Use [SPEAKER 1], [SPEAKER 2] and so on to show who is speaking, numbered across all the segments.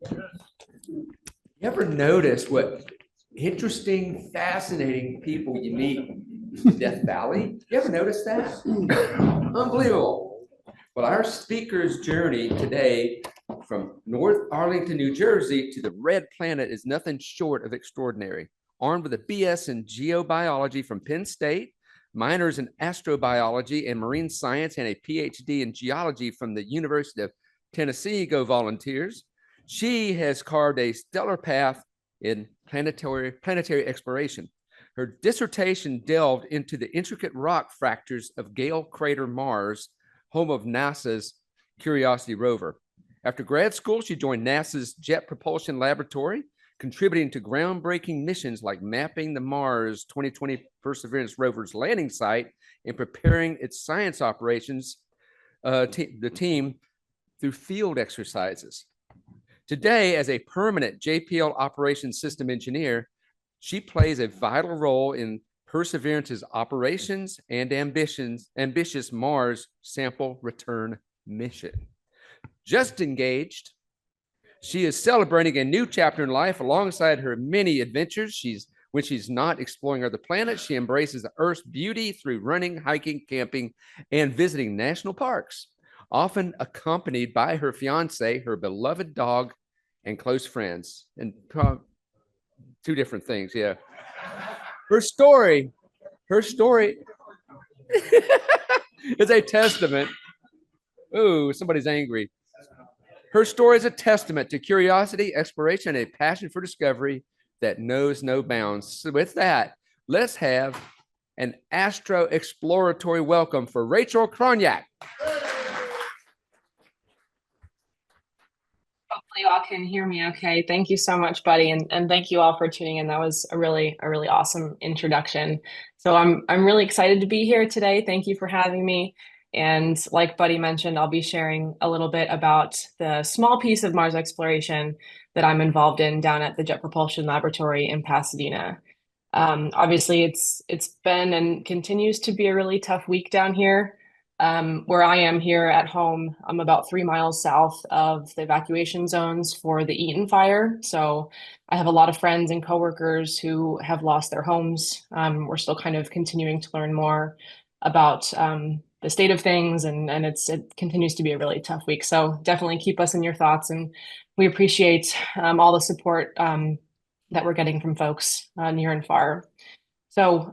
[SPEAKER 1] You ever notice what interesting, fascinating people you meet in Death Valley? You ever notice that? Unbelievable. Well, our speaker's journey today from North Arlington, New Jersey to the Red Planet is nothing short of extraordinary. Armed with a BS in geobiology from Penn State, minors in astrobiology and marine science, and a PhD in geology from the University of Tennessee, go volunteers. She has carved a stellar path in planetary exploration. Her dissertation delved into the intricate rock fractures of Gale Crater, Mars, home of NASA's Curiosity rover. After grad school, she joined NASA's Jet Propulsion Laboratory, contributing to groundbreaking missions like mapping the Mars 2020 Perseverance rover's landing site and preparing its science operations, the team, through field exercises. Today, as a permanent JPL operations system engineer, she plays a vital role in Perseverance's operations and ambitious Mars sample return mission. Just engaged, she is celebrating a new chapter in life alongside her many adventures. When she's not exploring other planets, she embraces the Earth's beauty through running, hiking, camping, and visiting national parks, often accompanied by her fiance, her beloved dog, and close friends. And two different things, yeah. Her story is a testament. Ooh, somebody's angry. Her story is a testament to curiosity, exploration, and a passion for discovery that knows no bounds. So with that, let's have an astro exploratory welcome for Rachel Kronyak.
[SPEAKER 2] Hopefully you all can hear me okay. Thank you so much, Buddy, and thank you all for tuning in. That was a really awesome introduction. So I'm really excited to be here today. Thank you for having me. And like Buddy mentioned, I'll be sharing a little bit about the small piece of Mars exploration that I'm involved in down at the Jet Propulsion Laboratory in Pasadena. Obviously, it's been and continues to be a really tough week down here. Where I am here at home, I'm about 3 miles south of the evacuation zones for the Eaton fire. So I have a lot of friends and coworkers who have lost their homes. We're still kind of continuing to learn more about the state of things, and it continues to be a really tough week. So definitely keep us in your thoughts, and we appreciate all the support that we're getting from folks near and far. So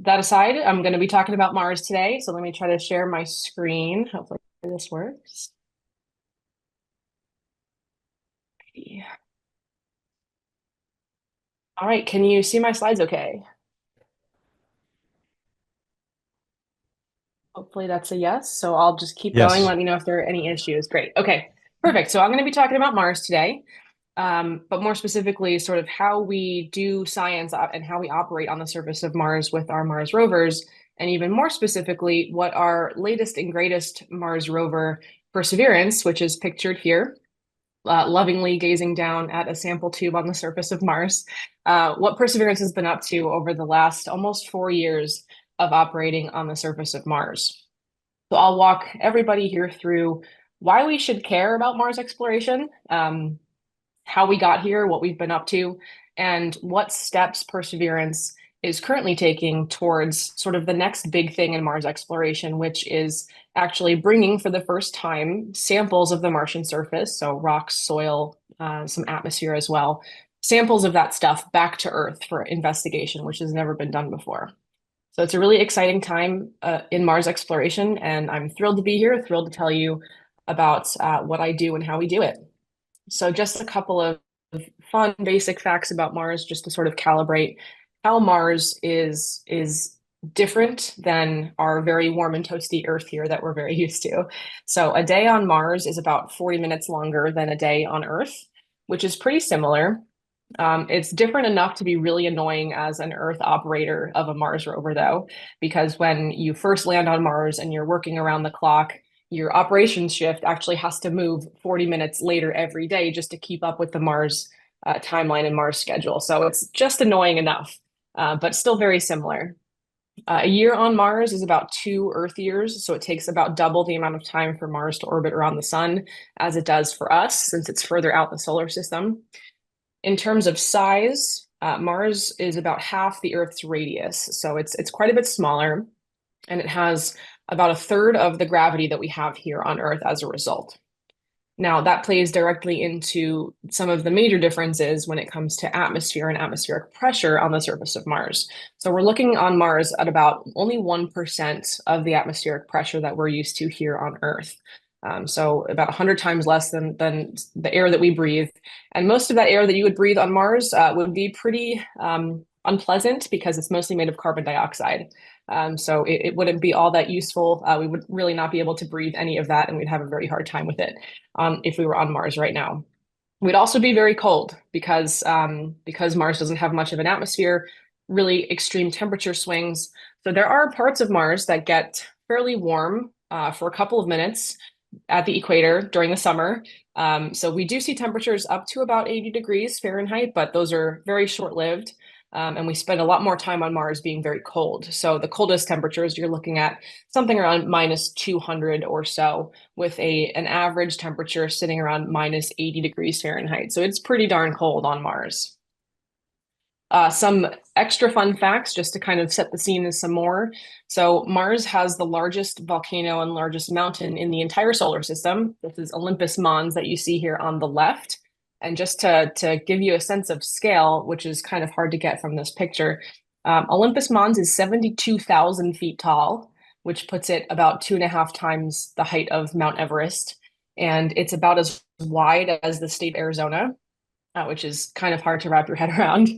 [SPEAKER 2] that aside, I'm going to be talking about Mars today. So let me try to share my screen. Hopefully this works. All right, can you see my slides okay? Hopefully that's a yes. So I'll just keep going. Let me know if there are any issues. Great. Okay, perfect. So I'm going to be talking about Mars today, but more specifically, sort of how we do science and how we operate on the surface of Mars with our Mars rovers, and even more specifically, what our latest and greatest Mars rover, Perseverance, which is pictured here, lovingly gazing down at a sample tube on the surface of Mars, what Perseverance has been up to over the last almost 4 years of operating on the surface of Mars. So I'll walk everybody here through why we should care about Mars exploration, how we got here, what we've been up to, and what steps Perseverance is currently taking towards sort of the next big thing in Mars exploration, which is actually bringing for the first time samples of the Martian surface, so rocks, soil, some atmosphere as well, samples of that stuff back to Earth for investigation, which has never been done before. So it's a really exciting time in Mars exploration, and I'm thrilled to be here, thrilled to tell you about what I do and how we do it. So just a couple of fun basic facts about Mars, just to sort of calibrate how Mars is different than our very warm and toasty Earth here that we're very used to. So a day on Mars is about 40 minutes longer than a day on Earth, which is pretty similar. It's different enough to be really annoying as an Earth operator of a Mars rover, though, because when you first land on Mars and you're working around the clock, your operations shift actually has to move 40 minutes later every day just to keep up with the Mars timeline and Mars schedule. So it's just annoying enough, but still very similar. A year on Mars is about 2 Earth years, so it takes about double the amount of time for Mars to orbit around the sun as it does for us, since it's further out in the solar system. In terms of size, Mars is about half the Earth's radius, so it's quite a bit smaller, and it has about a third of the gravity that we have here on Earth as a result. Now, that plays directly into some of the major differences when it comes to atmosphere and atmospheric pressure on the surface of Mars. So we're looking on Mars at about only 1% of the atmospheric pressure that we're used to here on Earth. So about 100 times less than the air that we breathe. And most of that air that you would breathe on Mars would be pretty unpleasant because it's mostly made of carbon dioxide. So it wouldn't be all that useful. We would really not be able to breathe any of that, and we'd have a very hard time with it if we were on Mars right now. We'd also be very cold because Mars doesn't have much of an atmosphere, really extreme temperature swings. So there are parts of Mars that get fairly warm for a couple of minutes at the equator during the summer. So we do see temperatures up to about 80 degrees Fahrenheit, but those are very short-lived. And we spend a lot more time on Mars being very cold. So the coldest temperatures, you're looking at something around minus 200 or so, with an average temperature sitting around minus 80 degrees Fahrenheit. So it's pretty darn cold on Mars. Some extra fun facts just to kind of set the scene as some more. So Mars has the largest volcano and largest mountain in the entire solar system. This is Olympus Mons that you see here on the left. And just to give you a sense of scale, which is kind of hard to get from this picture, Olympus Mons is 72,000 feet tall, which puts it about 2.5 times the height of Mount Everest. And it's about as wide as the state of Arizona, which is kind of hard to wrap your head around.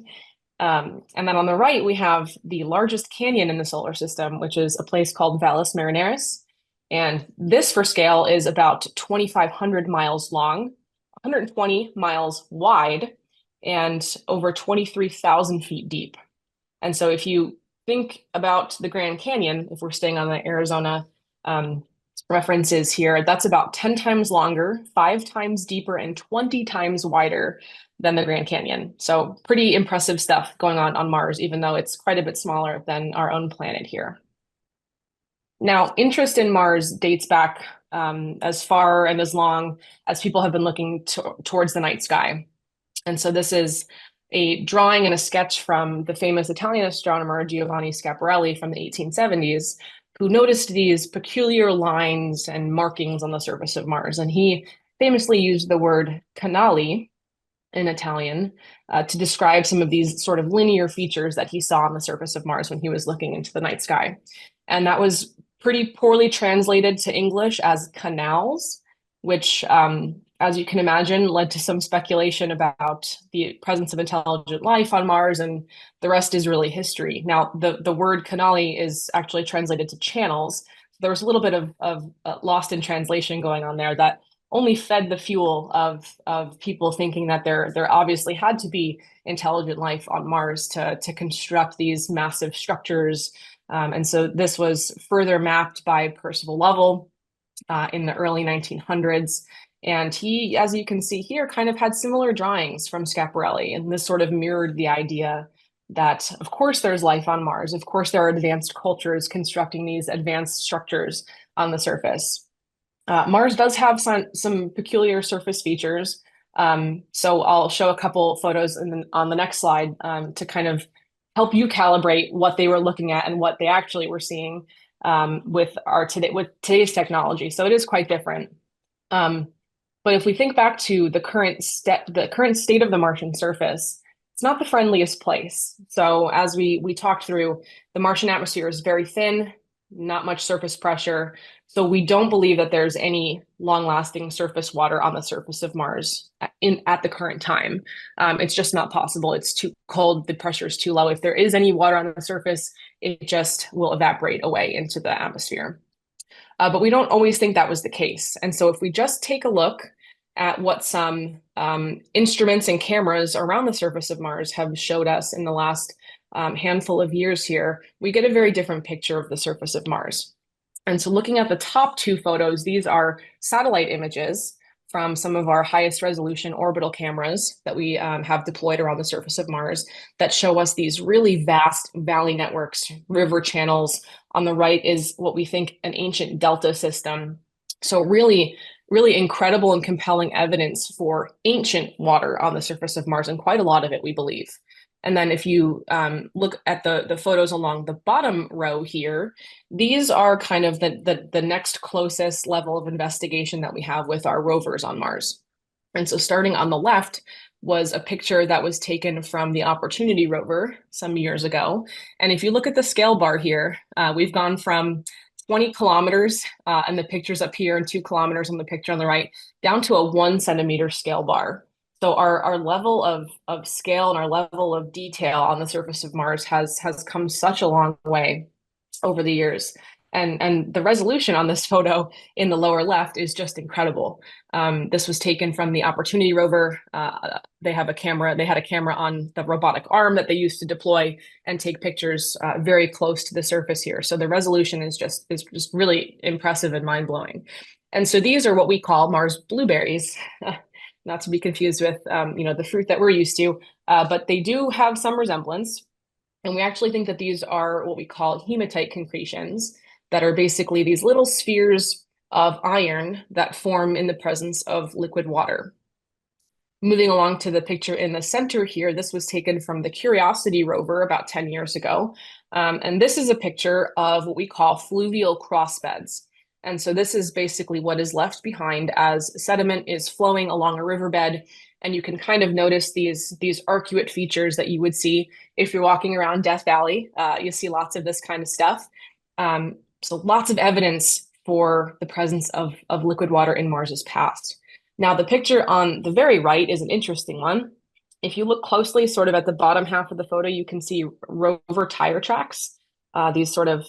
[SPEAKER 2] And then on the right, we have the largest canyon in the solar system, which is a place called Valles Marineris. And this, for scale, is about 2,500 miles long, 120 miles wide, and over 23,000 feet deep. And so if you think about the Grand Canyon, if we're staying on the Arizona references here, that's about 10 times longer, 5 times deeper, and 20 times wider than the Grand Canyon. So pretty impressive stuff going on Mars, even though it's quite a bit smaller than our own planet here. Now, interest in Mars dates back as far and as long as people have been looking towards the night sky. And so this is a drawing and a sketch from the famous Italian astronomer Giovanni Schiaparelli from the 1870s, who noticed these peculiar lines and markings on the surface of Mars. And he famously used the word canali in Italian to describe some of these sort of linear features that he saw on the surface of Mars when he was looking into the night sky. And that was pretty poorly translated to English as canals, which, as you can imagine, led to some speculation about the presence of intelligent life on Mars, and the rest is really history. Now, the word canali is actually translated to channels. There was a little bit of lost in translation going on there that only fed the fuel of people thinking that there obviously had to be intelligent life on Mars to construct these massive structures. And so this was further mapped by Percival Lovell in the early 1900s. And he, as you can see here, kind of had similar drawings from Schiaparelli. And this sort of mirrored the idea that, of course, there's life on Mars. Of course, there are advanced cultures constructing these advanced structures on the surface. Mars does have some peculiar surface features. So I'll show a couple photos on the next slide to kind of help you calibrate what they were looking at and what they actually were seeing with today's technology. So it is quite different. But if we think back to the current state of the Martian surface, it's not the friendliest place. So as we talked through, the Martian atmosphere is very thin, not much surface pressure. So we don't believe that there's any long-lasting surface water on the surface of Mars at the current time. It's just not possible. It's too cold. The pressure is too low. If there is any water on the surface, it just will evaporate away into the atmosphere. But we don't always think that was the case. And so if we just take a look at what some instruments and cameras around the surface of Mars have showed us in the last handful of years here, we get a very different picture of the surface of Mars. And so looking at the top two photos, these are satellite images from some of our highest resolution orbital cameras that we have deployed around the surface of Mars that show us these really vast valley networks, river channels. On the right is what we think an ancient delta system. So really, really incredible and compelling evidence for ancient water on the surface of Mars, and quite a lot of it, we believe. And then if you look at the photos along the bottom row here, these are kind of the next closest level of investigation that we have with our rovers on Mars. And so starting on the left was a picture that was taken from the Opportunity rover some years ago. And if you look at the scale bar here, we've gone from 20 kilometers and the pictures up here and 2 kilometers on the picture on the right, down to a 1 centimeter scale bar. So our level of scale and our level of detail on the surface of Mars has come such a long way over the years. And the resolution on this photo in the lower left is just incredible. This was taken from the Opportunity rover. They had a camera on the robotic arm that they used to deploy and take pictures very close to the surface here. So the resolution is just really impressive and mind-blowing. And so these are what we call Mars blueberries. Not to be confused with the fruit that we're used to, but they do have some resemblance. And we actually think that these are what we call hematite concretions that are basically these little spheres of iron that form in the presence of liquid water. Moving along to the picture in the center here, this was taken from the Curiosity rover about 10 years ago. And this is a picture of what we call fluvial crossbeds. And so this is basically what is left behind as sediment is flowing along a riverbed. And you can kind of notice these arcuate features that you would see if you're walking around Death Valley. You see lots of this kind of stuff. So lots of evidence for the presence of liquid water in Mars's past. Now, the picture on the very right is an interesting one. If you look closely, sort of at the bottom half of the photo, you can see rover tire tracks, these sort of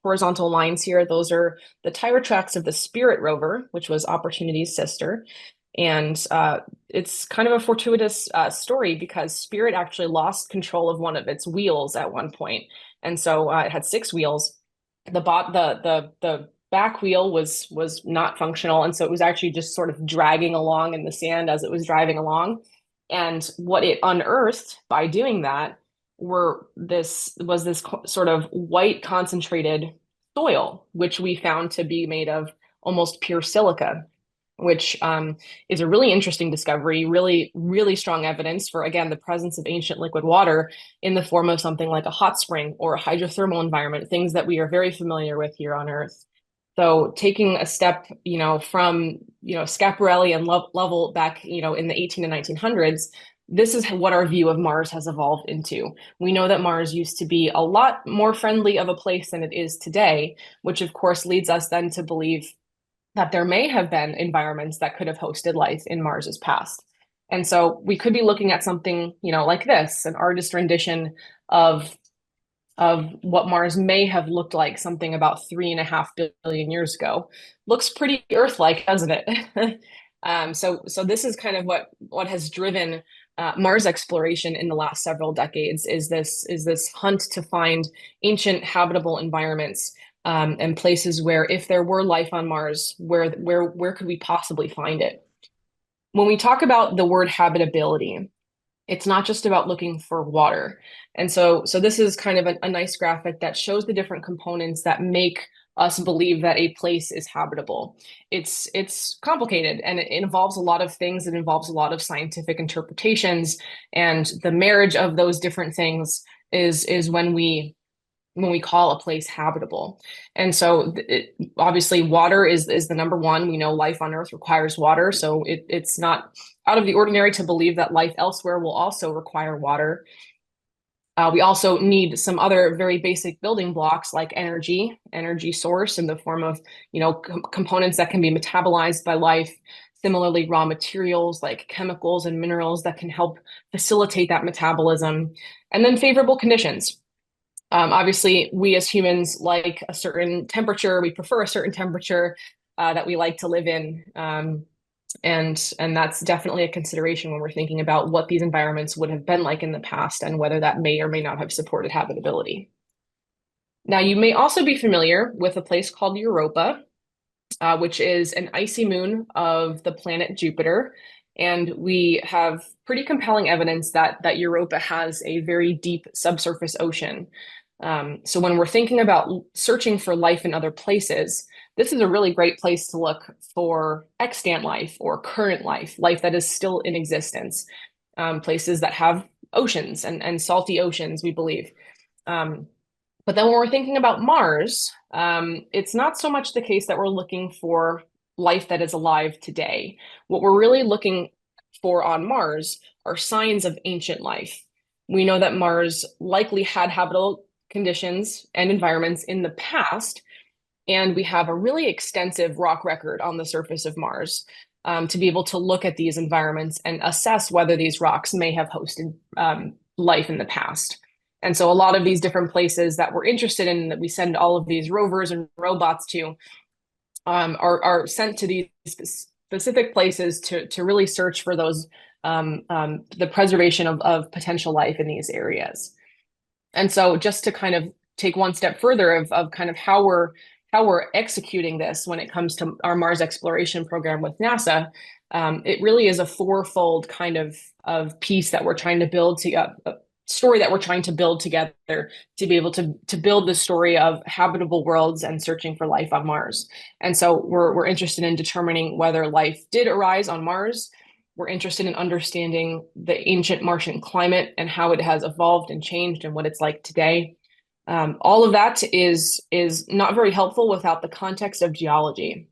[SPEAKER 2] horizontal lines here. Those are the tire tracks of the Spirit rover, which was Opportunity's sister. And it's kind of a fortuitous story because Spirit actually lost control of one of its wheels at one point. And so it had 6 wheels. The back wheel was not functional. And so it was actually just sort of dragging along in the sand as it was driving along. And what it unearthed by doing that was this sort of white concentrated soil, which we found to be made of almost pure silica, which is a really interesting discovery, really, really strong evidence for, again, the presence of ancient liquid water in the form of something like a hot spring or a hydrothermal environment, things that we are very familiar with here on Earth. So taking a step, from, Schiaparelli and Lovell back, in the 18 and 1900s, this is what our view of Mars has evolved into. We know that Mars used to be a lot more friendly of a place than it is today, which of course leads us then to believe that there may have been environments that could have hosted life in Mars's past. And so we could be looking at something, like this, an artist rendition of what Mars may have looked like something about 3.5 billion years ago. Looks pretty Earth-like, doesn't it? So this is kind of what has driven Mars exploration in the last several decades, is this hunt to find ancient habitable environments and places where, if there were life on Mars, where could we possibly find it? When we talk about the word habitability, it's not just about looking for water. And so this is kind of a nice graphic that shows the different components that make us believe that a place is habitable. It's complicated, and it involves a lot of things. It involves a lot of scientific interpretations, and the marriage of those different things is when we call a place habitable. And so obviously water is the number one. We know life on Earth requires water. So it's not out of the ordinary to believe that life elsewhere will also require water. We also need some other very basic building blocks like energy source in the form of, components that can be metabolized by life. Similarly, raw materials like chemicals and minerals that can help facilitate that metabolism. And then favorable conditions. Obviously, we as humans like a certain temperature. We prefer a certain temperature that we like to live in. And that's definitely a consideration when we're thinking about what these environments would have been like in the past and whether that may or may not have supported habitability. Now, you may also be familiar with a place called Europa. which is an icy moon of the planet Jupiter. And we have pretty compelling evidence that Europa has a very deep subsurface ocean. So when we're thinking about searching for life in other places, this is a really great place to look for extant life or current life, life that is still in existence, places that have oceans and salty oceans, we believe. But then when we're thinking about Mars, it's not so much the case that we're looking for life that is alive today. What we're really looking for on Mars are signs of ancient life. We know that Mars likely had habitable conditions and environments in the past, and we have a really extensive rock record on the surface of Mars to be able to look at these environments and assess whether these rocks may have hosted life in the past. And so a lot of these different places that we're interested in, that we send all of these rovers and robots to, are sent to these specific places to really search for those the preservation of potential life in these areas. And so just to kind of take one step further of kind of how we're executing this when it comes to our Mars exploration program with NASA, it really is a fourfold kind of piece that we're trying to build to story that we're trying to build together to be able to build the story of habitable worlds and searching for life on Mars. And so we're interested in determining whether life did arise on Mars. We're interested in understanding the ancient Martian climate and how it has evolved and changed and what it's like today. All of that is not very helpful without the context of geology.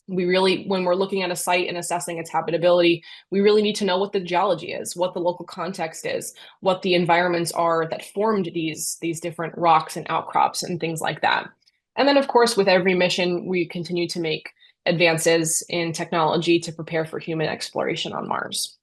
[SPEAKER 2] We really, when we're looking at a site and assessing its habitability, we really need to know what the geology is, what the local context is, what the environments are that formed these different rocks and outcrops and things like that. And then, of course, with every mission, we continue to make advances in technology to prepare for human exploration on Mars.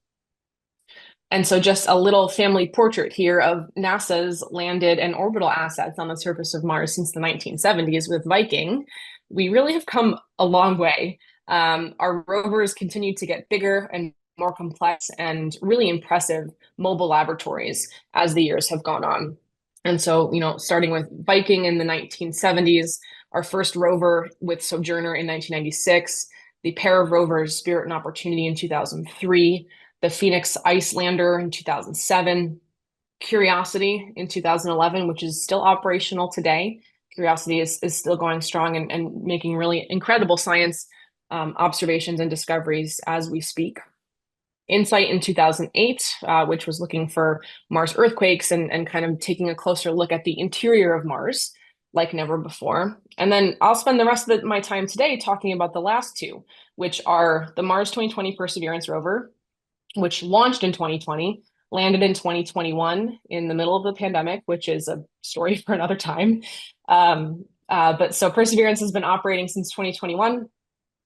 [SPEAKER 2] And so just a little family portrait here of NASA's landed and orbital assets on the surface of Mars since the 1970s with Viking. We really have come a long way. Our rovers continue to get bigger and more complex and really impressive mobile laboratories as the years have gone on. And so, starting with Viking in the 1970s, our first rover with Sojourner in 1996, the pair of rovers Spirit and Opportunity in 2003, the Phoenix Icelander in 2007, Curiosity in 2011, which is still operational today. Curiosity is still going strong and making really incredible science observations and discoveries as we speak. InSight in 2008, which was looking for Mars earthquakes and kind of taking a closer look at the interior of Mars like never before. And then I'll spend the rest of my time today talking about the last two, which are the Mars 2020 Perseverance rover, which launched in 2020, landed in 2021 in the middle of the pandemic, which is a story for another time. But so Perseverance has been operating since 2021.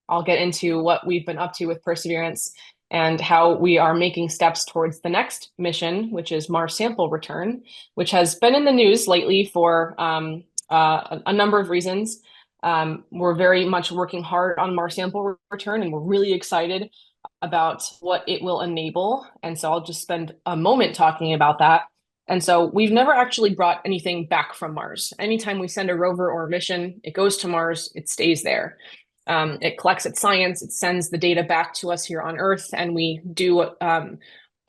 [SPEAKER 2] I'll get into what we've been up to with Perseverance and how we are making steps towards the next mission, which is Mars sample return, which has been in the news lately for a number of reasons. We're very much working hard on Mars sample return, and we're really excited about what it will enable. And so I'll just spend a moment talking about that. And so we've never actually brought anything back from Mars. Anytime we send a rover or a mission, it goes to Mars, it stays there. It collects its science, it sends the data back to us here on Earth, and we do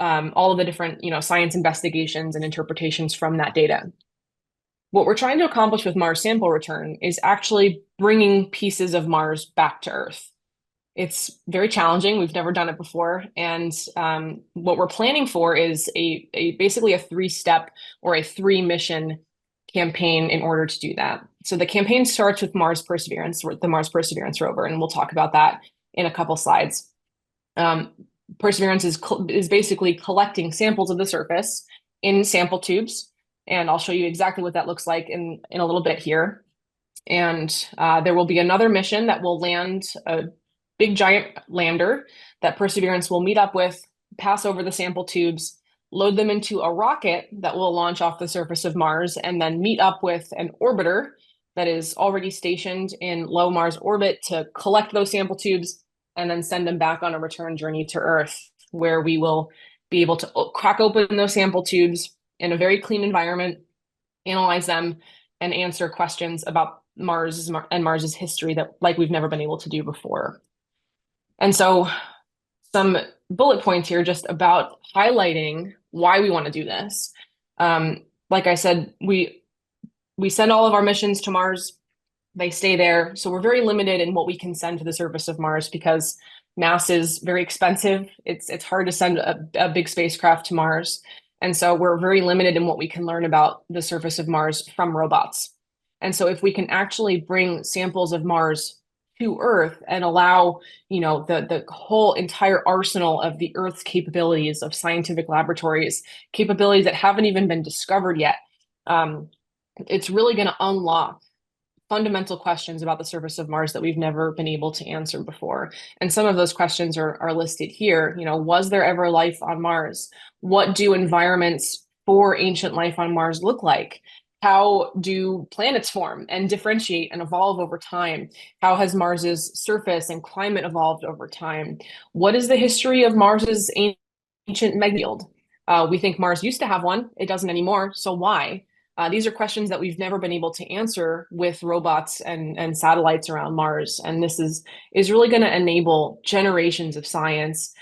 [SPEAKER 2] all of the different, science investigations and interpretations from that data. What we're trying to accomplish with Mars sample return is actually bringing pieces of Mars back to Earth. It's very challenging. We've never done it before. And what we're planning for is basically a 3-step or a 3-mission campaign in order to do that. So the campaign starts with Mars Perseverance, the Mars Perseverance rover, and we'll talk about that in a couple slides. Perseverance is basically collecting samples of the surface in sample tubes, and I'll show you exactly what that looks like in a little bit here. And there will be another mission that will land a big giant lander that Perseverance will meet up with, pass over the sample tubes, load them into a rocket that will launch off the surface of Mars, and then meet up with an orbiter that is already stationed in low Mars orbit to collect those sample tubes and then send them back on a return journey to Earth, where we will be able to crack open those sample tubes in a very clean environment, analyze them, and answer questions about Mars and Mars's history that like we've never been able to do before. And so some bullet points here just about highlighting why we want to do this. Like I said, we send all of our missions to Mars. They stay there. So we're very limited in what we can send to the surface of Mars because mass is very expensive. It's hard to send a big spacecraft to Mars. And so we're very limited in what we can learn about the surface of Mars from robots. And so if we can actually bring samples of Mars to Earth and allow, the whole entire arsenal of the Earth's capabilities of scientific laboratories, capabilities that haven't even been discovered yet, it's really going to unlock fundamental questions about the surface of Mars that we've never been able to answer before. And some of those questions are listed here. Was there ever life on Mars? What do environments for ancient life on Mars look like? How do planets form and differentiate and evolve over time? How has Mars's surface and climate evolved over time? What is the history of Mars's ancient megafield? We think Mars used to have one. It doesn't anymore. So why? These are questions that we've never been able to answer with robots and satellites around Mars. And this is really going to enable generations of science,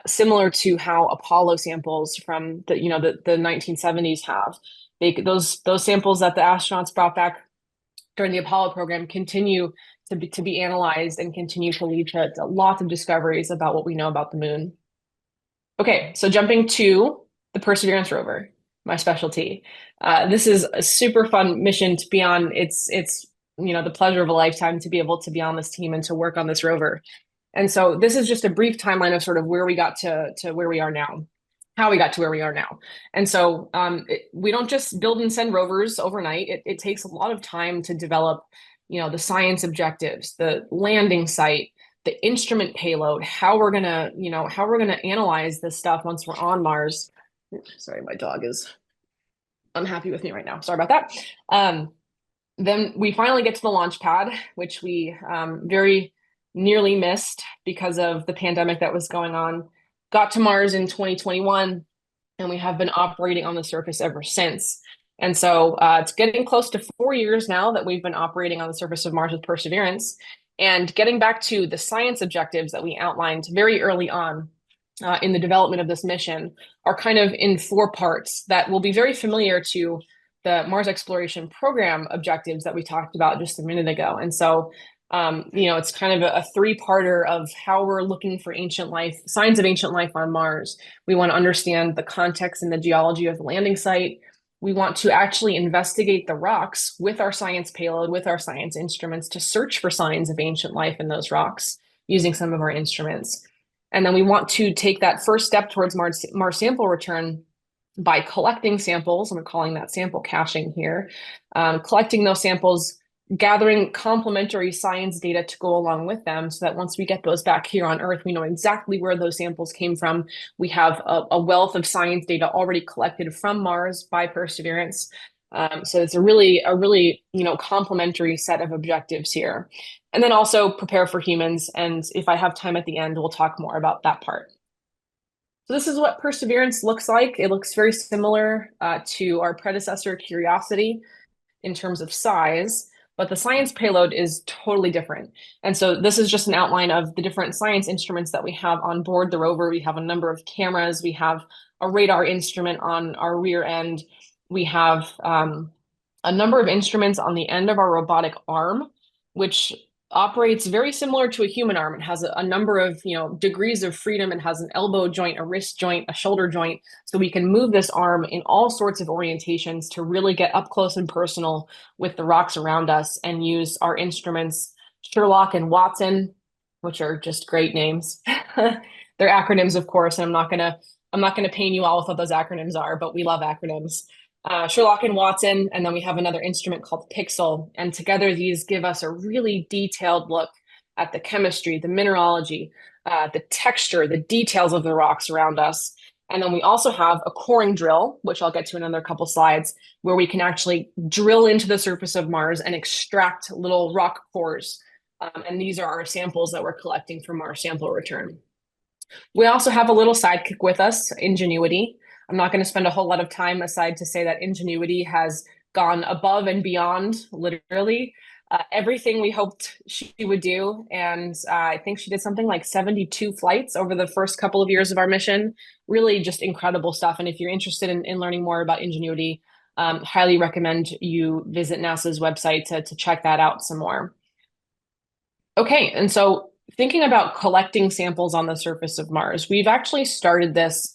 [SPEAKER 2] similar to how Apollo samples from the 1970s have. Those samples that the astronauts brought back during the Apollo program continue to be analyzed and continue to lead to lots of discoveries about what we know about the moon. Okay, so jumping to the Perseverance rover, my specialty. This is a super fun mission to be on. It's the pleasure of a lifetime to be able to be on this team and to work on this rover. And so this is just a brief timeline of sort of where we got to where we are now, how we got to where we are now. And so we don't just build and send rovers overnight. It takes a lot of time to develop, the science objectives, the landing site, the instrument payload, how we're gonna analyze this stuff once we're on Mars. Sorry, my dog is unhappy with me right now. Sorry about that. Then we finally get to the launch pad, which we very nearly missed because of the pandemic that was going on. Got to Mars in 2021, and we have been operating on the surface ever since. And so it's getting close to 4 years now that we've been operating on the surface of Mars with Perseverance. And getting back to the science objectives that we outlined very early on in the development of this mission are kind of in 4 parts that will be very familiar to the Mars exploration program objectives that we talked about just a minute ago. And so, it's kind of a 3-parter of how we're looking for ancient life, signs of ancient life on Mars. We want to understand the context and the geology of the landing site. We want to actually investigate the rocks with our science payload, with our science instruments to search for signs of ancient life in those rocks using some of our instruments. And then we want to take that first step towards Mars sample return by collecting samples, and we're calling that sample caching here, collecting those samples, gathering complementary science data to go along with them so that once we get those back here on Earth, we know exactly where those samples came from. We have a wealth of science data already collected from Mars by Perseverance. So it's a really complementary set of objectives here. And then also prepare for humans. And if I have time at the end, we'll talk more about that part. So this is what Perseverance looks like. It looks very similar to our predecessor, Curiosity, in terms of size, but the science payload is totally different. And so this is just an outline of the different science instruments that we have on board the rover. We have a number of cameras. We have a radar instrument on our rear end. We have a number of instruments on the end of our robotic arm, which operates very similar to a human arm. It has a number of degrees of freedom. It has an elbow joint, a wrist joint, a shoulder joint, so we can move this arm in all sorts of orientations to really get up close and personal with the rocks around us and use our instruments, Sherlock and Watson, which are just great names. They're acronyms, of course, and I'm not gonna pain you all with what those acronyms are, but we love acronyms. Sherlock and Watson, and then we have another instrument called Pixel. And together these give us a really detailed look at the chemistry, the mineralogy, the texture, the details of the rocks around us. And then we also have a coring drill, which I'll get to in another couple slides, where we can actually drill into the surface of Mars and extract little rock cores. And these are our samples that we're collecting from our sample return. We also have a little sidekick with us, Ingenuity. I'm not going to spend a whole lot of time aside to say that Ingenuity has gone above and beyond, literally, everything we hoped she would do. And I think she did something like 72 flights over the first couple of years of our mission. Really just incredible stuff. And if you're interested in learning more about Ingenuity, highly recommend you visit NASA's website to check that out some more. Okay, and so thinking about collecting samples on the surface of Mars, we've actually started this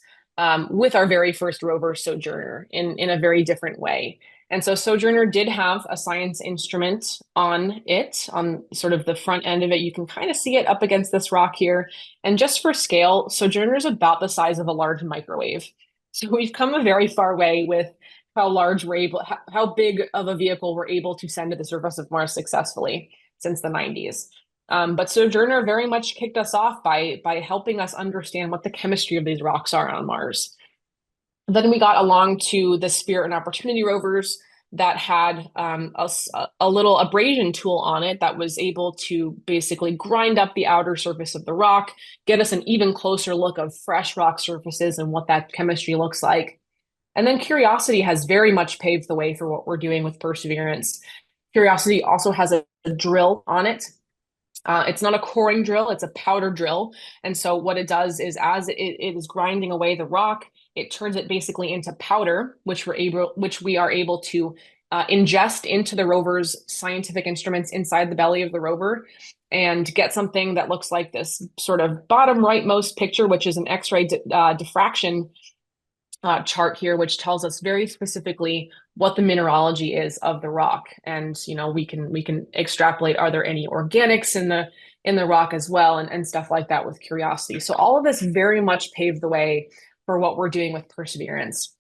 [SPEAKER 2] with our very first rover, Sojourner, in a very different way. And so Sojourner did have a science instrument on it, on sort of the front end of it. You can kind of see it up against this rock here. And just for scale, Sojourner is about the size of a large microwave. So we've come a very far way with how large we're able, how big of a vehicle we're able to send to the surface of Mars successfully since the 90s. But Sojourner very much kicked us off by helping us understand what the chemistry of these rocks are on Mars. Then we got along to the Spirit and Opportunity rovers that had a little abrasion tool on it that was able to basically grind up the outer surface of the rock, get us an even closer look of fresh rock surfaces and what that chemistry looks like. And then Curiosity has very much paved the way for what we're doing with Perseverance. Curiosity also has a drill on it. It's not a coring drill, it's a powder drill. And so what it does is as it is grinding away the rock, it turns it basically into powder, which we are able to ingest into the rover's scientific instruments inside the belly of the rover and get something that looks like this sort of bottom rightmost picture, which is an X-ray diffraction chart here, which tells us very specifically what the mineralogy is of the rock. And we can extrapolate, are there any organics in the rock as well, and stuff like that with Curiosity. So all of this very much paved the way for what we're doing with Perseverance.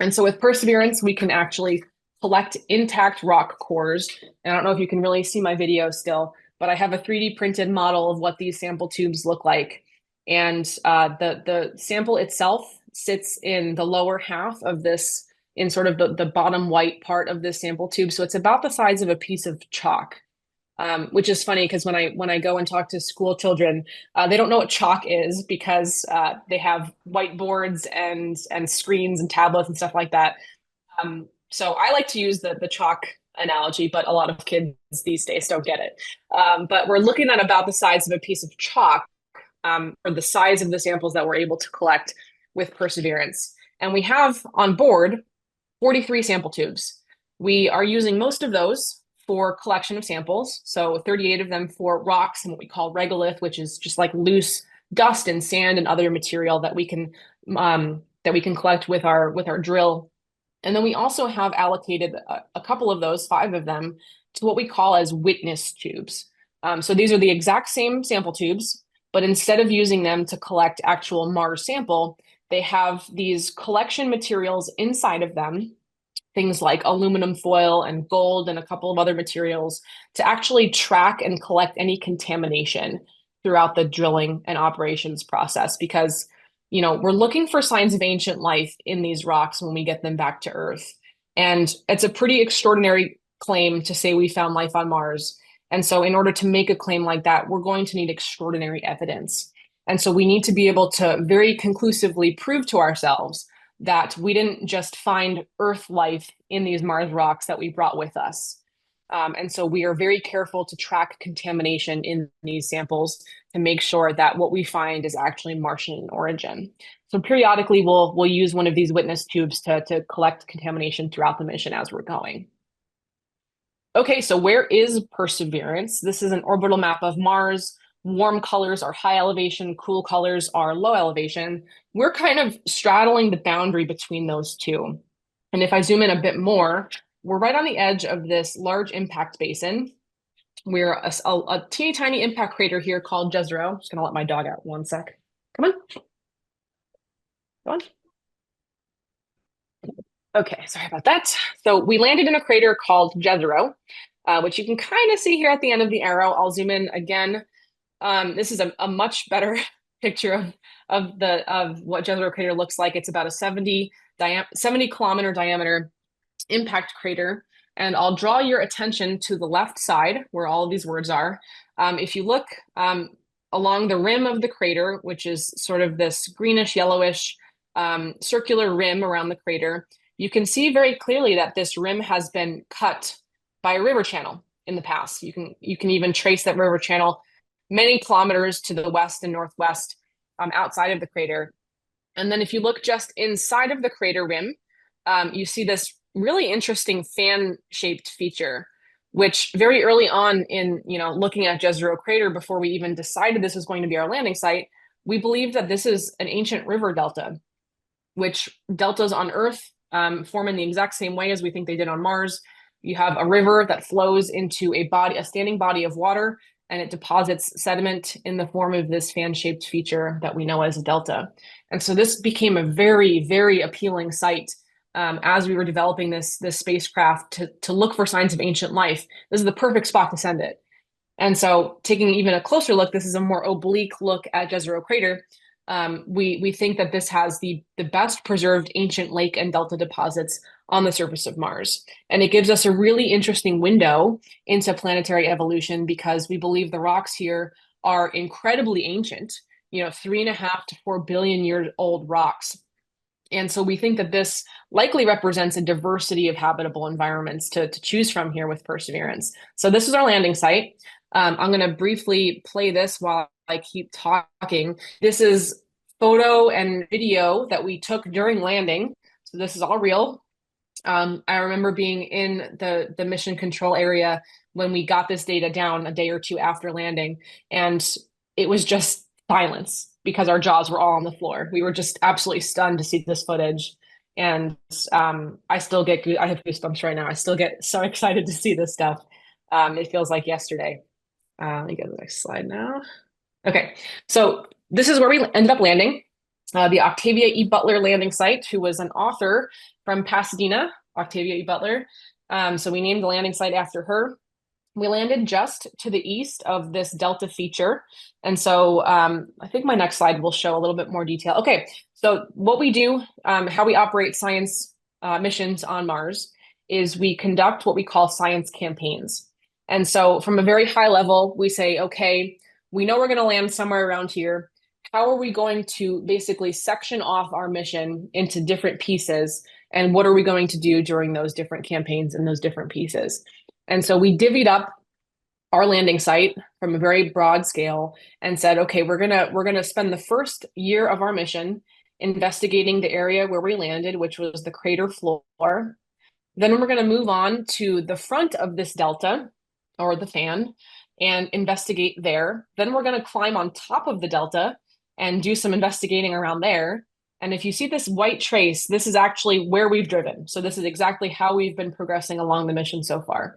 [SPEAKER 2] And so with Perseverance, we can actually collect intact rock cores. And I don't know if you can really see my video still, but I have a 3D printed model of what these sample tubes look like. And the sample itself sits in the lower half of this, in sort of the bottom white part of this sample tube. So it's about the size of a piece of chalk, which is funny because when I go and talk to school children, they don't know what chalk is because they have whiteboards and screens and tablets and stuff like that. So I like to use the chalk analogy, but a lot of kids these days don't get it. But we're looking at about the size of a piece of chalk for the size of the samples that we're able to collect with Perseverance. And we have on board 43 sample tubes. We are using most of those for collection of samples. So 38 of them for rocks and what we call regolith, which is just like loose dust and sand and other material that we can collect with our drill. And then we also have allocated a couple of those, 5 of them, to what we call as witness tubes. So these are the exact same sample tubes, but instead of using them to collect actual Mars sample, they have these collection materials inside of them, things like aluminum foil and gold and a couple of other materials, to actually track and collect any contamination throughout the drilling and operations process. Because, we're looking for signs of ancient life in these rocks when we get them back to Earth. And it's a pretty extraordinary claim to say we found life on Mars. And so in order to make a claim like that, we're going to need extraordinary evidence. And so we need to be able to very conclusively prove to ourselves that we didn't just find Earth life in these Mars rocks that we brought with us. And so we are very careful to track contamination in these samples to make sure that what we find is actually Martian in origin. So periodically we'll use one of these witness tubes to collect contamination throughout the mission as we're going. Okay, so where is Perseverance? This is an orbital map of Mars. Warm colors are high elevation, cool colors are low elevation. We're kind of straddling the boundary between those two. And if I zoom in a bit more, we're right on the edge of this large impact basin. We're a teeny tiny impact crater here called Jezero. Just gonna let my dog out 1 sec. Come on. Go on. Okay, sorry about that. So we landed in a crater called Jezero, which you can kind of see here at the end of the arrow. I'll zoom in again. This is a much better picture of what Jezero crater looks like. It's about a 70 kilometer diameter impact crater. And I'll draw your attention to the left side where all of these words are. If you look along the rim of the crater, which is sort of this greenish yellowish circular rim around the crater, you can see very clearly that this rim has been cut by a river channel in the past. You can even trace that river channel many kilometers to the west and northwest outside of the crater. And then if you look just inside of the crater rim, you see this really interesting fan-shaped feature, which very early on in looking at Jezero Crater, before we even decided this was going to be our landing site, we believed that this is an ancient river delta, which deltas on Earth form in the exact same way as we think they did on Mars. You have a river that flows into a standing body of water, and it deposits sediment in the form of this fan-shaped feature that we know as a delta. And so this became a very, very appealing site as we were developing this spacecraft to look for signs of ancient life. This is the perfect spot to send it. And so taking even a closer look, this is a more oblique look at Jezero Crater. We think that this has the best preserved ancient lake and delta deposits on the surface of Mars. And it gives us a really interesting window into planetary evolution, because we believe the rocks here are incredibly ancient, 3.5 to 4 billion year old rocks. And so we think that this likely represents a diversity of habitable environments to choose from here with Perseverance. So this is our landing site. I'm going to briefly play this while I keep talking. This is photo and video that we took during landing. So this is all real. I remember being in the mission control area when we got this data down a day or two after landing, and it was just silence because our jaws were all on the floor. We were just absolutely stunned to see this footage. And I have goosebumps right now. I still get so excited to see this stuff. It feels like yesterday. Let me go to the next slide now. Okay, so this is where we ended up landing. The Octavia E. Butler landing site, who was an author from Pasadena, Octavia E. Butler. So we named the landing site after her. We landed just to the east of this delta feature. And so I think my next slide will show a little bit more detail. Okay, so what we do, how we operate science missions on Mars is we conduct what we call science campaigns. And so from a very high level, we say, okay, we know we're going to land somewhere around here. How are we going to basically section off our mission into different pieces? And what are we going to do during those different campaigns and those different pieces? And so we divvied up our landing site from a very broad scale and said, okay, we're gonna spend the first year of our mission investigating the area where we landed, which was the crater floor. Then we're going to move on to the front of this delta, or the fan, and investigate there. Then we're going to climb on top of the delta and do some investigating around there. And if you see this white trace, this is actually where we've driven. So this is exactly how we've been progressing along the mission so far.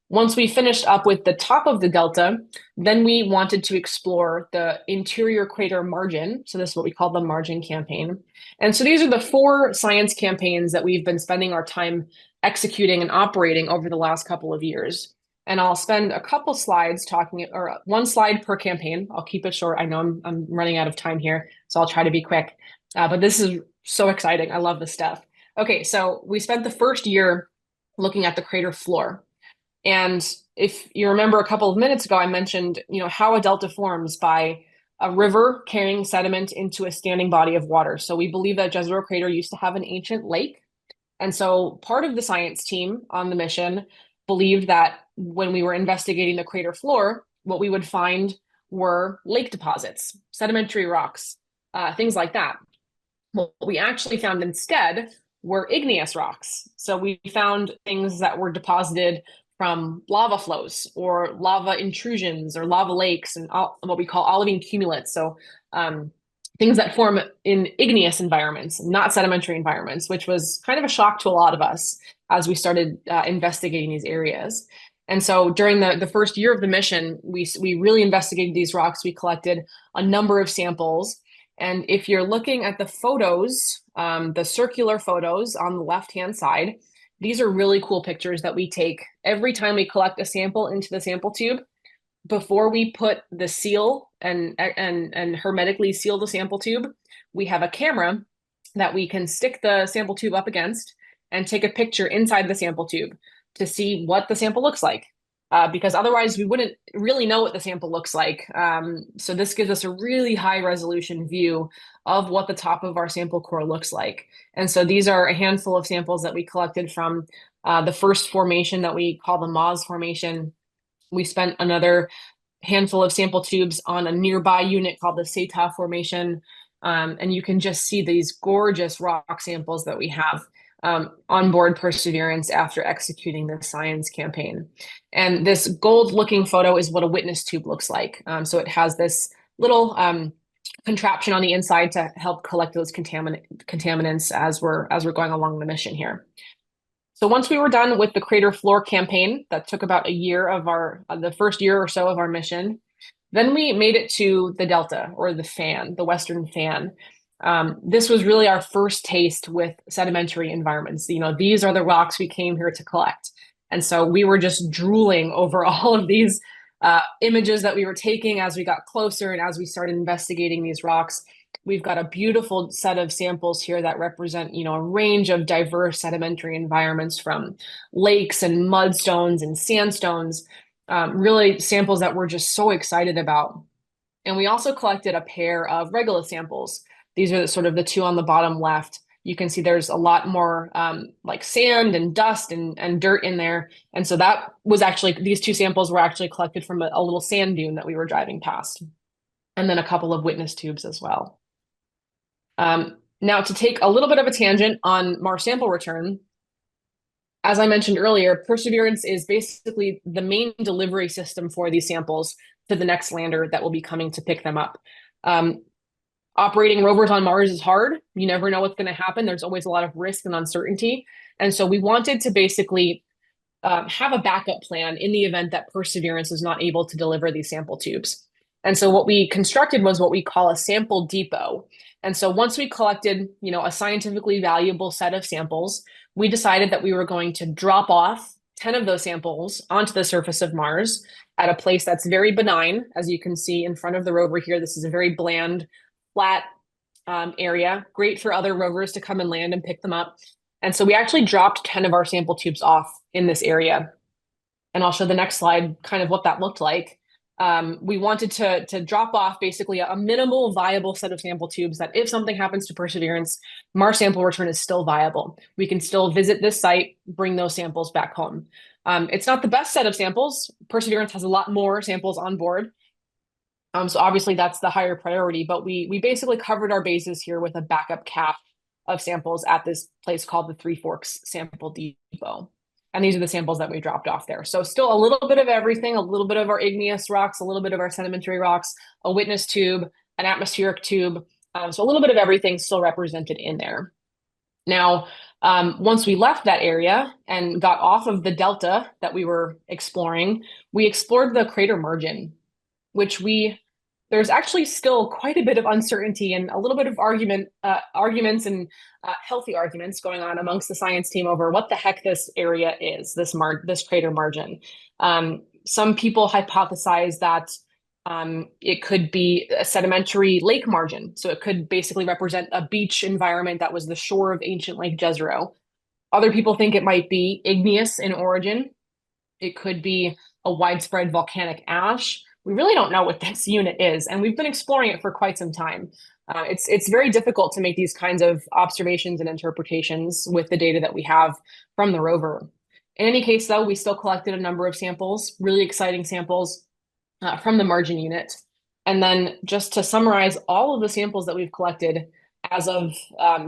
[SPEAKER 2] Once we finished up with the top of the delta, then we wanted to explore the interior crater margin. So this is what we call the margin campaign. And so these are the 4 science campaigns that we've been spending our time executing and operating over the last couple of years. And I'll spend a couple slides talking, or 1 slide per campaign. I'll keep it short. I know I'm running out of time here, so I'll try to be quick. But this is so exciting. I love this stuff. Okay, so we spent the first year looking at the crater floor. And if you remember a couple of minutes ago, I mentioned, how a delta forms by a river carrying sediment into a standing body of water. So we believe that Jezero Crater used to have an ancient lake. And so part of the science team on the mission believed that when we were investigating the crater floor, what we would find were lake deposits, sedimentary rocks, things like that. What we actually found instead were igneous rocks. So we found things that were deposited from lava flows or lava intrusions or lava lakes and what we call olivine cumulates. So things that form in igneous environments, not sedimentary environments, which was kind of a shock to a lot of us as we started investigating these areas. And so during the first year of the mission, we really investigated these rocks. We collected a number of samples. And if you're looking at the photos, the circular photos on the left-hand side, these are really cool pictures that we take every time we collect a sample into the sample tube. Before we put the seal and hermetically seal the sample tube, we have a camera that we can stick the sample tube up against and take a picture inside the sample tube to see what the sample looks like. Because otherwise we wouldn't really know what the sample looks like. So this gives us a really high resolution view of what the top of our sample core looks like. And so these are a handful of samples that we collected from the first formation that we call the Moz formation. We spent another handful of sample tubes on a nearby unit called the Seta Formation. And you can just see these gorgeous rock samples that we have on board Perseverance after executing the science campaign. And this gold looking photo is what a witness tube looks like. So it has this little contraption on the inside to help collect those contaminants as we're going along the mission here. So once we were done with the crater floor campaign, that took about a year of the first year or so of our mission. Then we made it to the Delta, or the fan, the Western fan. This was really our first taste with sedimentary environments. These are the rocks we came here to collect. And so we were just drooling over all of these images that we were taking as we got closer and as we started investigating these rocks. We've got a beautiful set of samples here that represent, a range of diverse sedimentary environments, from lakes and mudstones and sandstones, really samples that we're just so excited about. And we also collected a pair of regolith samples. These are sort of the two on the bottom left. You can see there's a lot more like sand and dust and dirt in there. And so that was actually, these two samples were actually collected from a little sand dune that we were driving past. And then a couple of witness tubes as well. Now, to take a little bit of a tangent on Mars sample return, as I mentioned earlier, Perseverance is basically the main delivery system for these samples to the next lander that will be coming to pick them up. Operating rovers on Mars is hard. You never know what's going to happen. There's always a lot of risk and uncertainty. And so we wanted to basically have a backup plan in the event that Perseverance is not able to deliver these sample tubes. And so what we constructed was what we call a sample depot. And so once we collected, a scientifically valuable set of samples, we decided that we were going to drop off 10 of those samples onto the surface of Mars at a place that's very benign. As you can see in front of the rover here, this is a very bland, flat area, great for other rovers to come and land and pick them up. And so we actually dropped 10 of our sample tubes off in this area. And I'll show the next slide kind of what that looked like. We wanted to drop off basically a minimal viable set of sample tubes that if something happens to Perseverance, Mars sample return is still viable. We can still visit this site, bring those samples back home. It's not the best set of samples. Perseverance has a lot more samples on board. So obviously that's the higher priority, but we basically covered our bases here with a backup cache of samples at this place called the Three Forks Sample Depot. And these are the samples that we dropped off there. So still a little bit of everything, a little bit of our igneous rocks, a little bit of our sedimentary rocks, a witness tube, an atmospheric tube. So a little bit of everything still represented in there. Now, once we left that area and got off of the delta that we were exploring, we explored the crater margin, which there's actually still quite a bit of uncertainty and a little bit of arguments and healthy arguments going on amongst the science team over what the heck this area is, this crater margin. Some people hypothesize that it could be a sedimentary lake margin. So it could basically represent a beach environment that was the shore of ancient Lake Jezero. Other people think it might be igneous in origin. It could be a widespread volcanic ash. We really don't know what this unit is, and we've been exploring it for quite some time. It's very difficult to make these kinds of observations and interpretations with the data that we have from the rover. In any case, though, we still collected a number of samples, really exciting samples from the margin unit. And then just to summarize, all of the samples that we've collected as of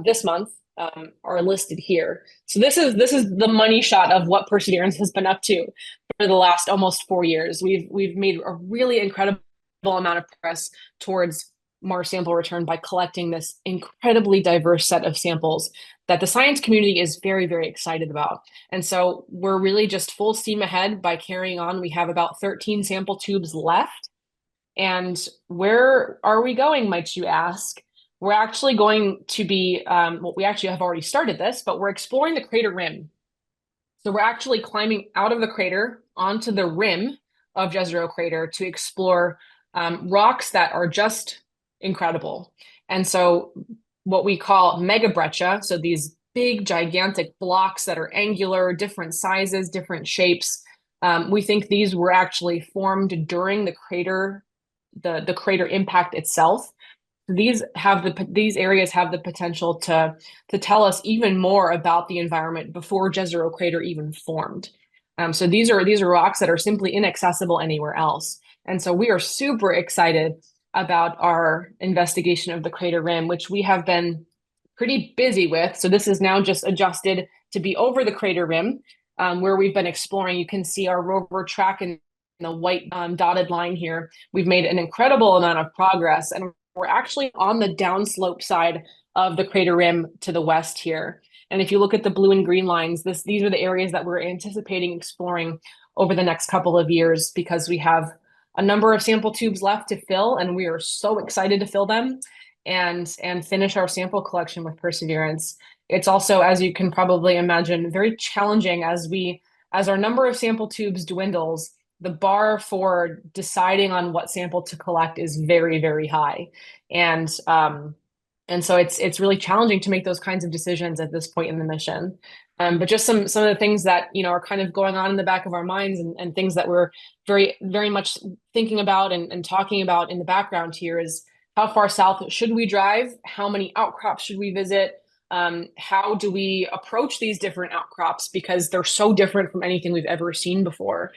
[SPEAKER 2] this month are listed here. So this is the money shot of what Perseverance has been up to for the last almost 4 years. We've made a really incredible amount of progress towards Mars sample return by collecting this incredibly diverse set of samples that the science community is very, very excited about. And so we're really just full steam ahead by carrying on. We have about 13 sample tubes left. And where are we going, might you ask? We're actually going to be, well, we actually have already started this, but we're exploring the crater rim. So we're actually climbing out of the crater onto the rim of Jezero crater to explore rocks that are just incredible. And so what we call megabreccia, so these big, gigantic blocks that are angular, different sizes, different shapes. We think these were actually formed during the crater impact itself. These areas have the potential to tell us even more about the environment before Jezero crater even formed. So these are rocks that are simply inaccessible anywhere else. And so we are super excited about our investigation of the crater rim, which we have been pretty busy with. So this is now just adjusted to be over the crater rim, where we've been exploring. You can see our rover track in the white dotted line here. We've made an incredible amount of progress, and we're actually on the downslope side of the crater rim to the west here. And if you look at the blue and green lines, these are the areas that we're anticipating exploring over the next couple of years, because we have a number of sample tubes left to fill, and we are so excited to fill them and finish our sample collection with Perseverance. It's also, as you can probably imagine, very challenging as our number of sample tubes dwindles. The bar for deciding on what sample to collect is very, very high. And so it's really challenging to make those kinds of decisions at this point in the mission. But just some of the things that, are kind of going on in the back of our minds, and things that we're very, very much thinking about and talking about in the background here is, how far south should we drive? How many outcrops should we visit? How do we approach these different outcrops? Because they're so different from anything we've ever seen before.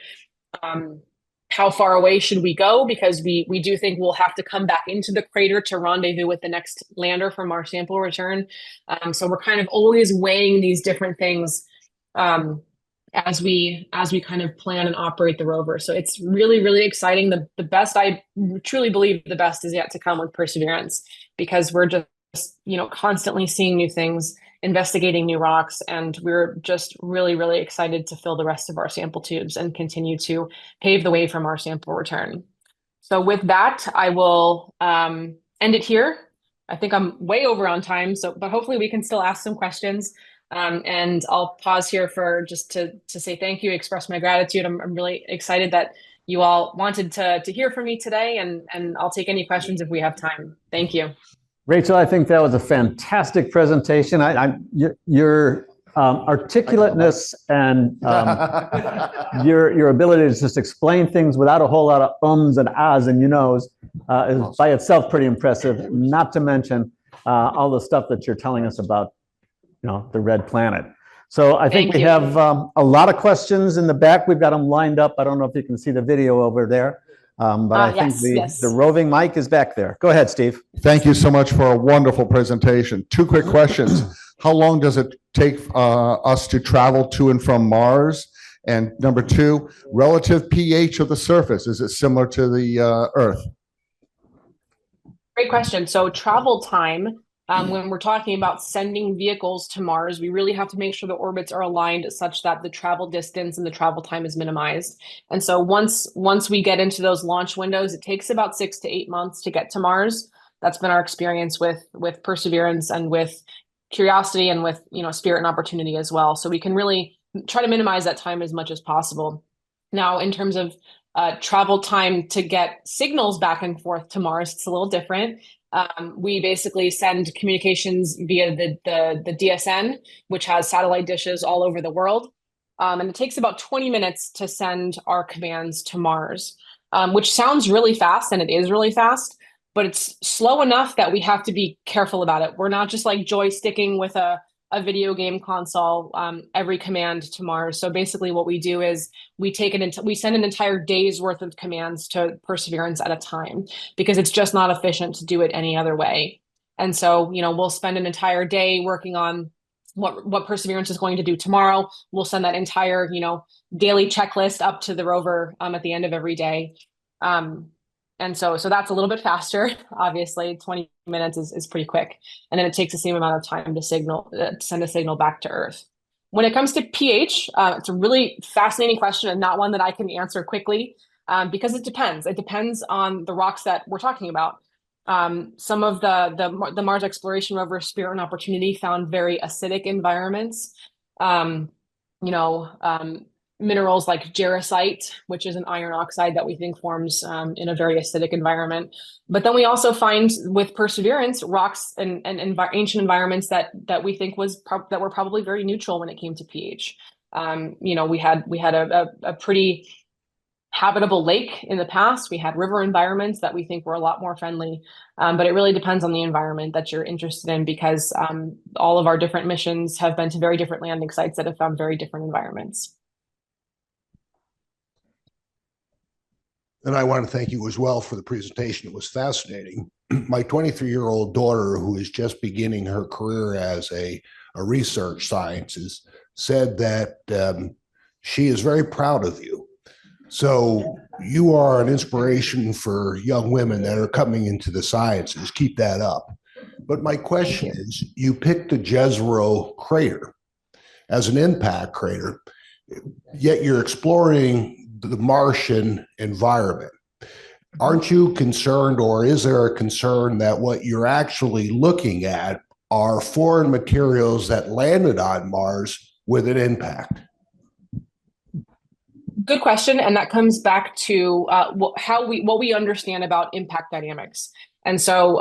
[SPEAKER 2] How far away should we go? Because we do think we'll have to come back into the crater to rendezvous with the next lander from our sample return. So we're kind of always weighing these different things as we kind of plan and operate the rover. So it's really, really exciting. The best, I truly believe the best is yet to come with Perseverance, because we're just, constantly seeing new things, investigating new rocks, and we're just really, really excited to fill the rest of our sample tubes and continue to pave the way from our sample return. So with that, I will end it here. I think I'm way over on time, but hopefully we can still ask some questions. And I'll pause here for just to say thank you, express my gratitude. I'm really excited that you all wanted to hear from me today, and I'll take any questions if we have time. Thank you.
[SPEAKER 3] Rachel, I think that was a fantastic presentation. Your articulateness and your ability to just explain things without a whole lot of ums and ahs and is by itself pretty impressive. Not to mention all the stuff that you're telling us about, the red planet. So I think we have a lot of questions in the back. We've got them lined up. I don't know if you can see the video over there. But I think the roving mic is back there. Go ahead, Steve.
[SPEAKER 4] Thank you so much for a wonderful presentation. 2 quick questions. How long does it take us to travel to and from Mars? And number 2, relative pH of the surface, is it similar to the Earth?
[SPEAKER 2] Great question. So travel time, when we're talking about sending vehicles to Mars, we really have to make sure the orbits are aligned such that the travel distance and the travel time is minimized. And so once we get into those launch windows, it takes about 6 to 8 months to get to Mars. That's been our experience with Perseverance and with Curiosity and with Spirit and Opportunity as well. So we can really try to minimize that time as much as possible. Now, in terms of travel time to get signals back and forth to Mars, it's a little different. We basically send communications via the DSN, which has satellite dishes all over the world. And it takes about 20 minutes to send our commands to Mars, which sounds really fast, and it is really fast, but it's slow enough that we have to be careful about it. We're not just like joysticking with a video game console every command to Mars. So basically what we do is we send an entire day's worth of commands to Perseverance at a time, because it's just not efficient to do it any other way. And so, we'll spend an entire day working on what Perseverance is going to do tomorrow. We'll send that entire, daily checklist up to the rover at the end of every day. And so that's a little bit faster. Obviously, 20 minutes is pretty quick. And then it takes the same amount of time to send a signal back to Earth. When it comes to pH, it's a really fascinating question, and not one that I can answer quickly, because it depends. It depends on the rocks that we're talking about. Some of the Mars exploration rover Spirit and Opportunity found very acidic environments. Minerals like jarosite, which is an iron oxide that we think forms in a very acidic environment. But then we also find with Perseverance rocks and ancient environments that we think that were probably very neutral when it came to pH. We had a pretty habitable lake in the past. We had river environments that we think were a lot more friendly, but it really depends on the environment that you're interested in, because all of our different missions have been to very different landing sites that have found very different environments.
[SPEAKER 5] And I want to thank you as well for the presentation. It was fascinating. My 23-year-old daughter, who is just beginning her career as a research scientist, said that she is very proud of you. So you are an inspiration for young women that are coming into the sciences. Keep that up. But my question is, you picked the Jezero crater as an impact crater, yet you're exploring the Martian environment. Aren't you concerned, or is there a concern that what you're actually looking at are foreign materials that landed on Mars with an impact?
[SPEAKER 2] Good question, and that comes back to what we understand about impact dynamics. And so,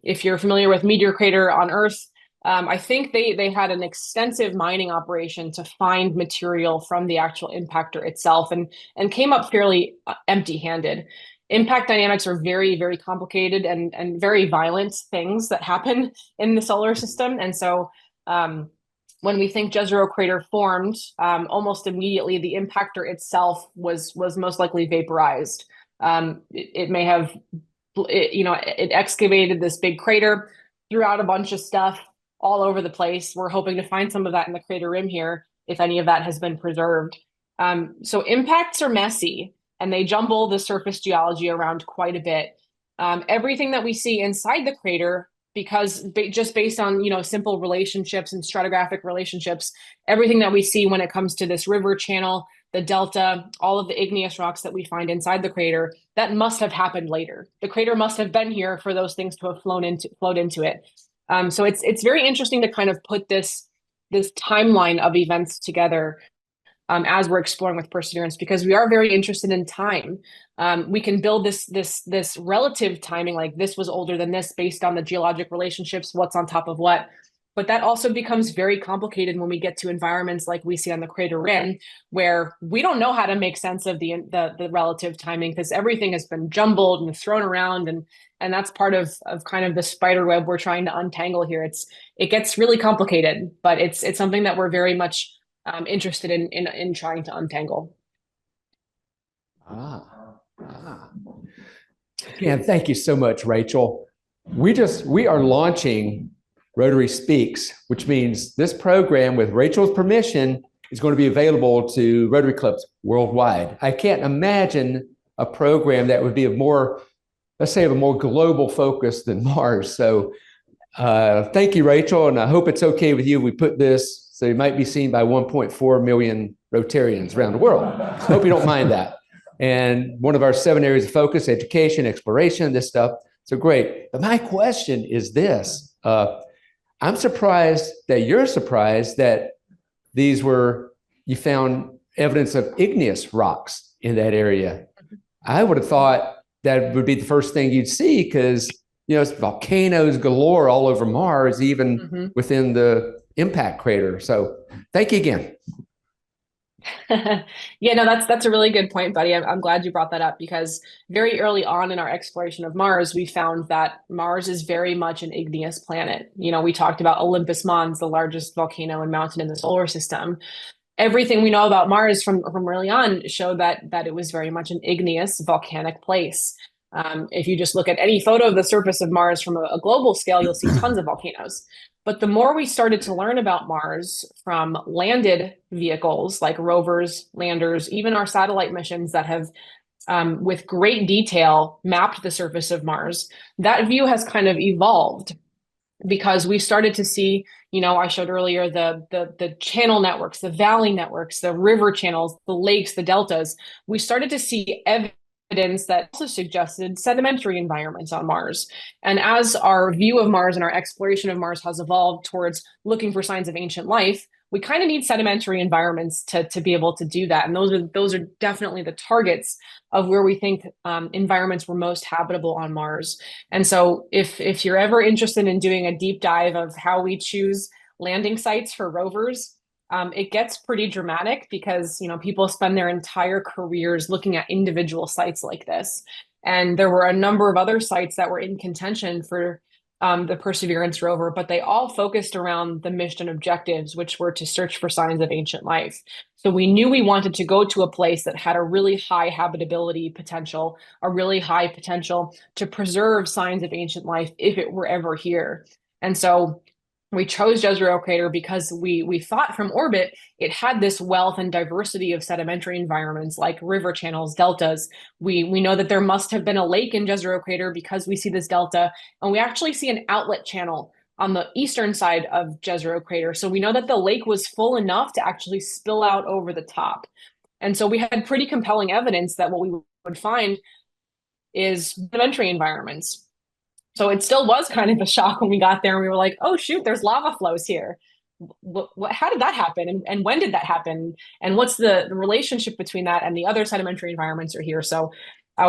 [SPEAKER 2] if you're familiar with meteor crater on Earth, I think they had an extensive mining operation to find material from the actual impactor itself, and came up fairly empty-handed. Impact dynamics are very, very complicated and very violent things that happen in the solar system, and so. When we think Jezero crater formed, almost immediately the impactor itself was most likely vaporized. It may have, it excavated this big crater, threw out a bunch of stuff all over the place. We're hoping to find some of that in the crater rim here, if any of that has been preserved. So impacts are messy, and they jumble the surface geology around quite a bit. Everything that we see inside the crater, because just based on simple relationships and stratigraphic relationships, everything that we see when it comes to this river channel, the delta, all of the igneous rocks that we find inside the crater, that must have happened later. The crater must have been here for those things to have flowed into it. So it's very interesting to kind of put this timeline of events together as we're exploring with Perseverance, because we are very interested in time. We can build this relative timing, like this was older than this based on the geologic relationships, what's on top of what. But that also becomes very complicated when we get to environments like we see on the crater rim, where we don't know how to make sense of the relative timing, because everything has been jumbled and thrown around, and that's part of kind of the spider web we're trying to untangle here. It gets really complicated, but it's something that we're very much interested in trying to untangle.
[SPEAKER 1] Again, thank you so much, Rachel. We are launching Rotary Speaks, which means this program, with Rachel's permission, is going to be available to Rotary clubs worldwide. I can't imagine a program that would be of more, let's say, of a more global focus than Mars. So thank you, Rachel, and I hope it's okay with you. We put this so it might be seen by 1.4 million Rotarians around the world. I hope you don't mind that. And one of our 7 areas of focus: education, exploration, this stuff. So great. But my question is this. I'm surprised that you're surprised that you found evidence of igneous rocks in that area. I would have thought that would be the first thing you'd see, because it's volcanoes galore all over Mars, even within the impact crater. So thank you again.
[SPEAKER 2] Yeah, no, that's a really good point, buddy. I'm glad you brought that up, because very early on in our exploration of Mars, we found that Mars is very much an igneous planet. We talked about Olympus Mons, the largest volcano and mountain in the solar system. Everything we know about Mars from early on showed that it was very much an igneous volcanic place. If you just look at any photo of the surface of Mars from a global scale, you'll see tons of volcanoes. But the more we started to learn about Mars from landed vehicles like rovers, landers, even our satellite missions that have, with great detail, mapped the surface of Mars, that view has kind of evolved, because we started to see, I showed earlier the channel networks, the valley networks, the river channels, the lakes, the deltas. We started to see evidence that also suggested sedimentary environments on Mars. And as our view of Mars and our exploration of Mars has evolved towards looking for signs of ancient life, we kind of need sedimentary environments to be able to do that. And those are definitely the targets of where we think environments were most habitable on Mars. And so if you're ever interested in doing a deep dive of how we choose landing sites for rovers, it gets pretty dramatic, because people spend their entire careers looking at individual sites like this. And there were a number of other sites that were in contention for the Perseverance rover, but they all focused around the mission objectives, which were to search for signs of ancient life. So we knew we wanted to go to a place that had a really high habitability potential, a really high potential to preserve signs of ancient life if it were ever here. And so we chose Jezreel Crater because we thought from orbit it had this wealth and diversity of sedimentary environments like river channels, deltas. We know that there must have been a lake in Jezreel Crater because we see this delta, and we actually see an outlet channel on the eastern side of Jezreel Crater. So we know that the lake was full enough to actually spill out over the top. And so we had pretty compelling evidence that what we would find is sedimentary environments. So it still was kind of a shock when we got there and we were like, oh, shoot, there's lava flows here. How did that happen? And when did that happen? And what's the relationship between that and the other sedimentary environments are here? So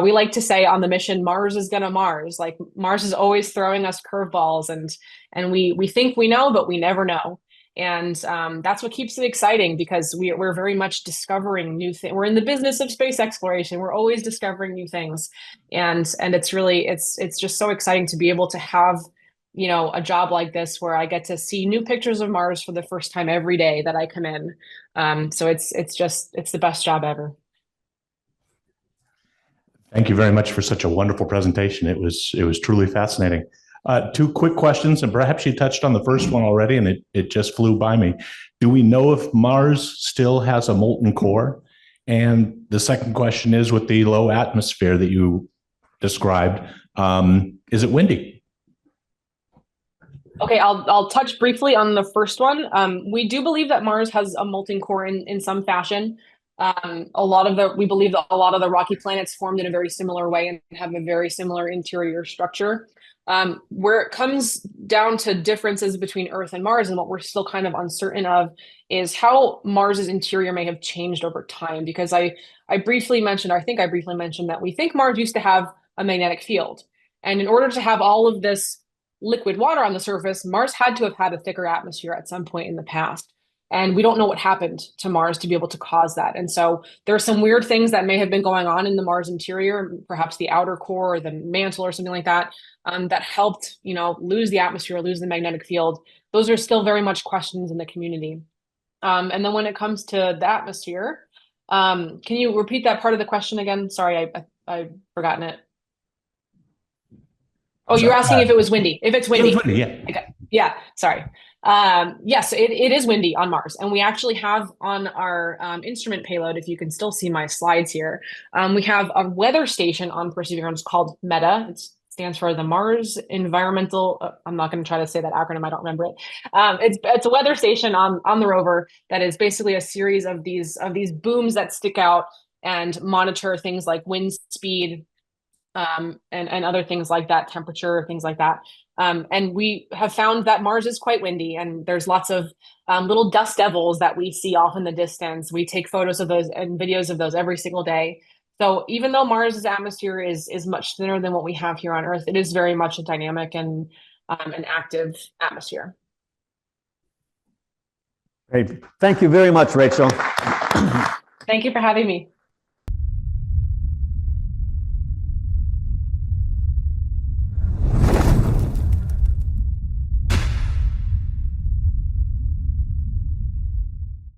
[SPEAKER 2] we like to say on the mission, Mars is gonna Mars. Like Mars is always throwing us curveballs, and we think we know, but we never know. And that's what keeps it exciting, because we're very much discovering new things. We're in the business of space exploration. We're always discovering new things. And it's really, it's just so exciting to be able to have, you know, a job like this where I get to see new pictures of Mars for the first time every day that I come in. So it's the best job ever.
[SPEAKER 6] Thank you very much for such a wonderful presentation. It was truly fascinating. Two quick questions, and perhaps you touched on the first one already, and it just flew by me. Do we know if Mars still has a molten core? And the second question is, with the low atmosphere that you described, is it windy?
[SPEAKER 2] Okay, I'll touch briefly on the first one. We do believe that Mars has a molten core in some fashion. We believe that a lot of the rocky planets formed in a very similar way and have a very similar interior structure. Where it comes down to differences between Earth and Mars, and what we're still kind of uncertain of, is how Mars's interior may have changed over time. Because I briefly mentioned that we think Mars used to have a magnetic field. And in order to have all of this liquid water on the surface, Mars had to have had a thicker atmosphere at some point in the past. And we don't know what happened to Mars to be able to cause that. And so there are some weird things that may have been going on in the Mars interior, perhaps the outer core or the mantle or something like that, that helped, you know, lose the atmosphere, lose the magnetic field. Those are still very much questions in the community. And then when it comes to the atmosphere, can you repeat that part of the question again? Sorry, I've forgotten it. Oh, you're asking if it was windy. If it's windy.
[SPEAKER 6] It was windy, yeah.
[SPEAKER 2] Okay. Yeah, sorry. Yes, it is windy on Mars. And we actually have on our instrument payload, if you can still see my slides here, we have a weather station on Perseverance called META. It stands for the Mars Environmental, I'm not going to try to say that acronym, I don't remember it. It's a weather station on the rover that is basically a series of these booms that stick out and monitor things like wind speed, and other things like that, temperature, things like that. And we have found that Mars is quite windy, and there's lots of little dust devils that we see off in the distance. We take photos of those and videos of those every single day. So even though Mars's atmosphere is much thinner than what we have here on Earth, it is very much a dynamic and an active atmosphere.
[SPEAKER 3] Great. Thank you very much, Rachel.
[SPEAKER 2] Thank you for having me.